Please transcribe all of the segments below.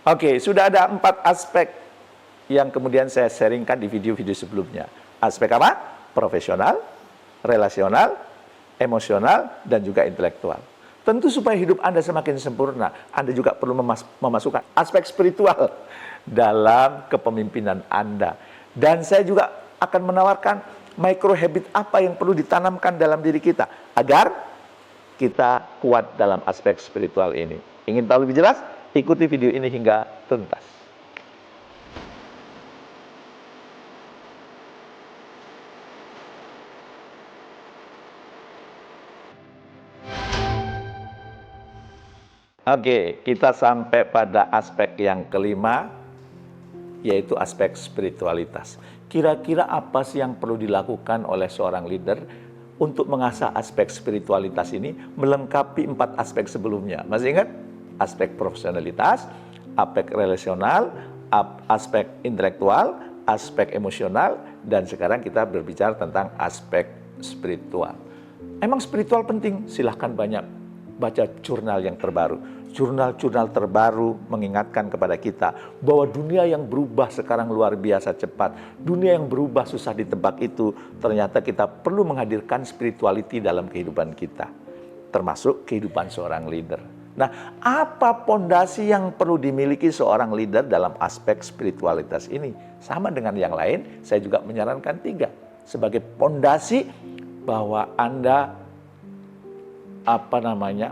Oke, sudah ada 4 aspek yang kemudian saya sharingkan di video-video sebelumnya. Aspek apa? Profesional, relasional, emosional, dan juga intelektual. Tentu supaya hidup Anda semakin sempurna, Anda juga perlu memasukkan aspek spiritual dalam kepemimpinan Anda. Dan saya juga akan menawarkan micro habit apa yang perlu ditanamkan dalam diri kita agar kita kuat dalam aspek spiritual ini. Ingin tahu lebih jelas? Ikuti video ini hingga tuntas. Oke, kita sampai pada aspek yang kelima, yaitu aspek spiritualitas. Kira-kira apa sih yang perlu dilakukan oleh seorang leader untuk mengasah aspek spiritualitas ini melengkapi 4 aspek sebelumnya? Masih ingat? Aspek profesionalitas, aspek relasional, aspek intelektual, aspek emosional, dan sekarang kita berbicara tentang aspek spiritual. Emang spiritual penting? Silahkan banyak baca jurnal yang terbaru. Jurnal-jurnal terbaru mengingatkan kepada kita bahwa dunia yang berubah sekarang luar biasa cepat. Dunia yang berubah susah ditebak itu, ternyata kita perlu menghadirkan spirituality dalam kehidupan kita, termasuk kehidupan seorang leader. Nah, apa pondasi yang perlu dimiliki seorang leader dalam aspek spiritualitas ini? Sama dengan yang lain, saya juga menyarankan 3 sebagai pondasi bahwa Anda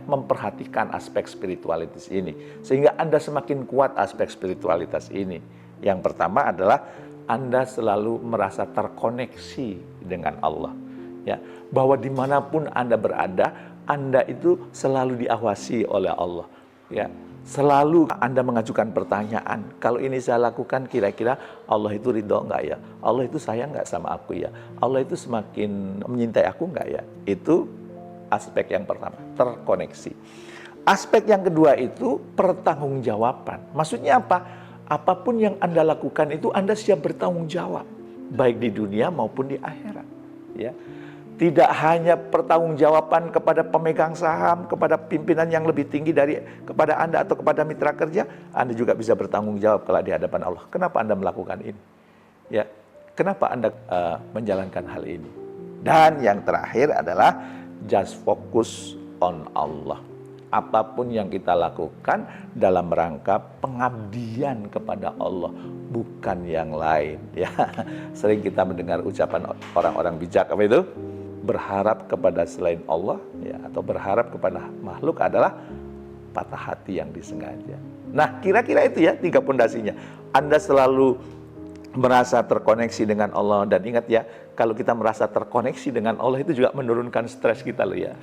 memperhatikan aspek spiritualitas ini sehingga Anda semakin kuat aspek spiritualitas ini. Yang pertama adalah Anda selalu merasa terkoneksi dengan Allah, ya, bahwa dimanapun Anda berada, Anda itu selalu diawasi oleh Allah, ya. Selalu Anda mengajukan pertanyaan, kalau ini saya lakukan kira-kira Allah itu ridho enggak ya? Allah itu sayang enggak sama aku ya? Allah itu semakin menyintai aku enggak ya? Itu aspek yang pertama, terkoneksi. Aspek yang kedua itu pertanggungjawaban. Maksudnya apa? Apapun yang Anda lakukan itu Anda siap bertanggung jawab, baik di dunia maupun di akhirat, ya. Tidak hanya pertanggungjawaban kepada pemegang saham, kepada pimpinan yang lebih tinggi kepada Anda atau kepada mitra kerja, Anda juga bisa bertanggung jawab kalau di hadapan Allah. Kenapa Anda melakukan ini? Ya, kenapa Anda menjalankan hal ini? Dan yang terakhir adalah just focus on Allah. Apapun yang kita lakukan dalam rangka pengabdian kepada Allah, bukan yang lain. Ya, sering kita mendengar ucapan orang-orang bijak apa itu? Berharap kepada selain Allah, ya, atau berharap kepada makhluk adalah patah hati yang disengaja. Nah, kira-kira itu ya 3 pondasinya. Anda selalu merasa terkoneksi dengan Allah, dan ingat ya, kalau kita merasa terkoneksi dengan Allah itu juga menurunkan stres kita loh ya.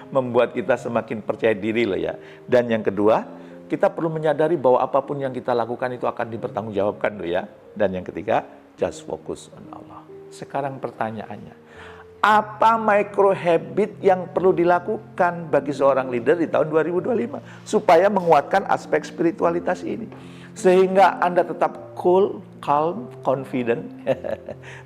Membuat kita semakin percaya diri loh ya. Dan yang kedua, kita perlu menyadari bahwa apapun yang kita lakukan itu akan dipertanggungjawabkan loh ya. Dan yang ketiga, just focus on Allah. Sekarang pertanyaannya, apa micro habit yang perlu dilakukan bagi seorang leader di tahun 2025 supaya menguatkan aspek spiritualitas ini? Sehingga Anda tetap cool, calm, confident,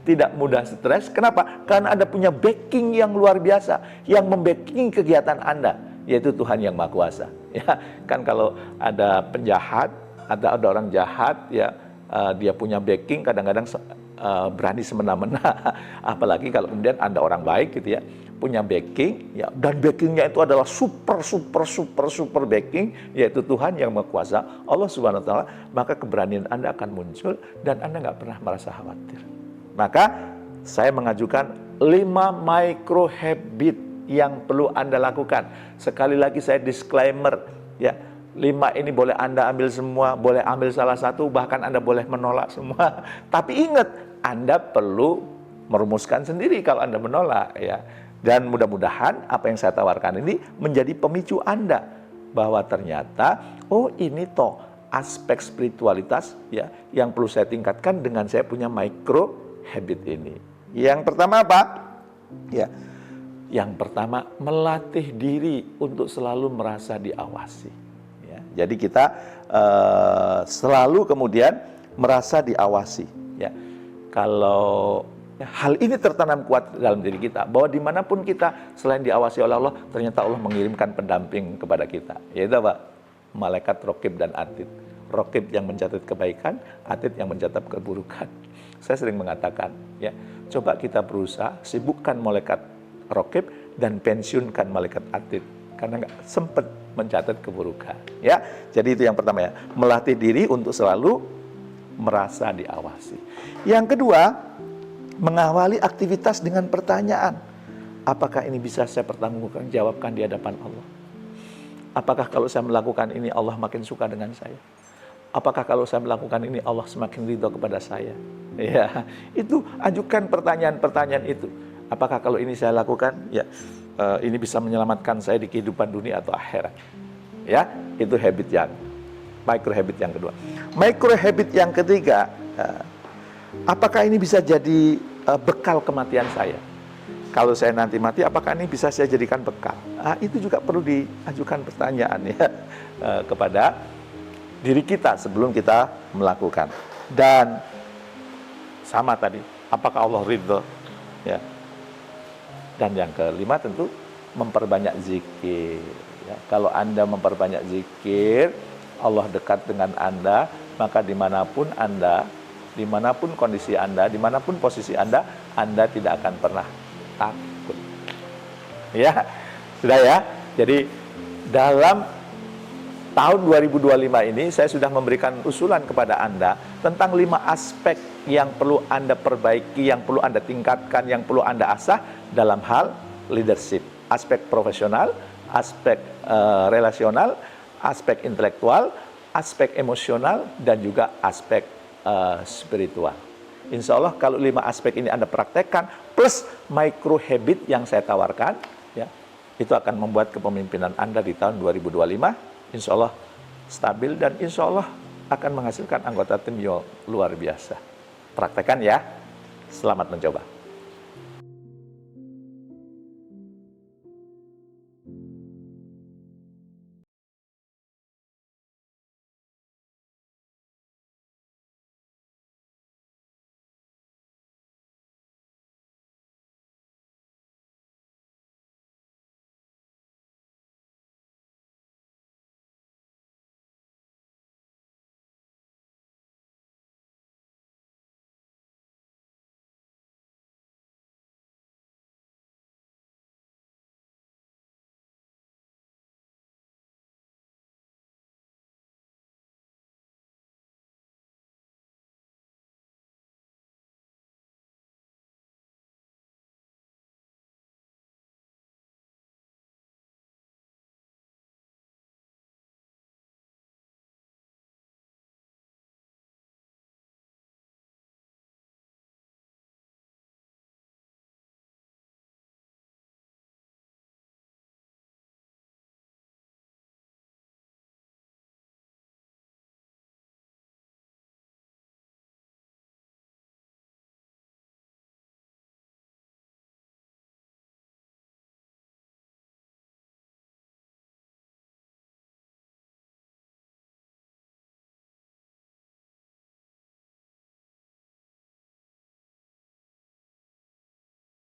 tidak mudah stres. Kenapa? Karena Anda punya backing yang luar biasa, yang membacking kegiatan Anda, yaitu Tuhan yang Maha Kuasa. Ya, kan kalau ada penjahat, ada orang jahat, ya, dia punya backing, kadang-kadang berani semena-mena. Apalagi kalau kemudian Anda orang baik gitu ya, punya backing, ya, dan backingnya itu adalah super backing, yaitu Tuhan yang Maha Kuasa, Allah Subhanahu Wa Taala, maka keberanian Anda akan muncul dan Anda nggak pernah merasa khawatir. Maka saya mengajukan 5 micro habit yang perlu Anda lakukan. Sekali lagi saya disclaimer, ya, 5 ini boleh Anda ambil semua, boleh ambil salah satu, bahkan Anda boleh menolak semua. Tapi ingat, Anda perlu merumuskan sendiri kalau Anda menolak, ya. Dan mudah-mudahan apa yang saya tawarkan ini menjadi pemicu Anda bahwa ternyata, oh ini toh aspek spiritualitas, ya, yang perlu saya tingkatkan dengan saya punya micro habit ini. Yang pertama apa? Ya, yang pertama melatih diri untuk selalu merasa diawasi. Ya, jadi kita selalu kemudian merasa diawasi. Ya, kalau hal ini tertanam kuat dalam diri kita, bahwa dimanapun kita selain diawasi oleh Allah, ternyata Allah mengirimkan pendamping kepada kita, yaitu apa? Malaikat Raqib dan Atid. Raqib yang mencatat kebaikan, atid yang mencatat keburukan. Saya sering mengatakan, ya, coba kita berusaha sibukkan malaikat Raqib dan pensiunkan malaikat atid, karena nggak sempat mencatat keburukan. Ya, jadi itu yang pertama ya, melatih diri untuk selalu merasa diawasi. Yang kedua, mengawali aktivitas dengan pertanyaan. Apakah ini bisa saya pertanggungjawabkan di hadapan Allah? Apakah kalau saya melakukan ini Allah makin suka dengan saya? Apakah kalau saya melakukan ini Allah semakin ridho kepada saya? Ya, itu ajukan pertanyaan-pertanyaan itu. Apakah kalau ini saya lakukan, ya ini bisa menyelamatkan saya di kehidupan dunia atau akhirat? Ya, itu habit yang micro habit yang kedua. Micro habit yang ketiga, apakah ini bisa jadi bekal kematian saya? Kalau saya nanti mati, apakah ini bisa saya jadikan bekal? Itu juga perlu diajukan pertanyaan ya kepada diri kita sebelum kita melakukan. Dan sama tadi, apakah Allah ridho? Ya. Dan yang kelima tentu memperbanyak zikir. Ya. Kalau Anda memperbanyak zikir, Allah dekat dengan Anda, maka dimanapun Anda, dimanapun kondisi Anda, dimanapun posisi Anda tidak akan pernah takut. Ya, sudah ya. Jadi dalam tahun 2025 ini saya sudah memberikan usulan kepada Anda tentang 5 aspek yang perlu Anda perbaiki, yang perlu Anda tingkatkan, yang perlu Anda asah dalam hal leadership. Aspek profesional, aspek relasional, aspek intelektual, aspek emosional, dan juga aspek spiritual. Insya Allah kalau 5 aspek ini Anda praktekkan, plus micro habit yang saya tawarkan, ya, itu akan membuat kepemimpinan Anda di tahun 2025, insya Allah stabil dan insya Allah akan menghasilkan anggota tim yang luar biasa. Praktekkan ya, selamat mencoba.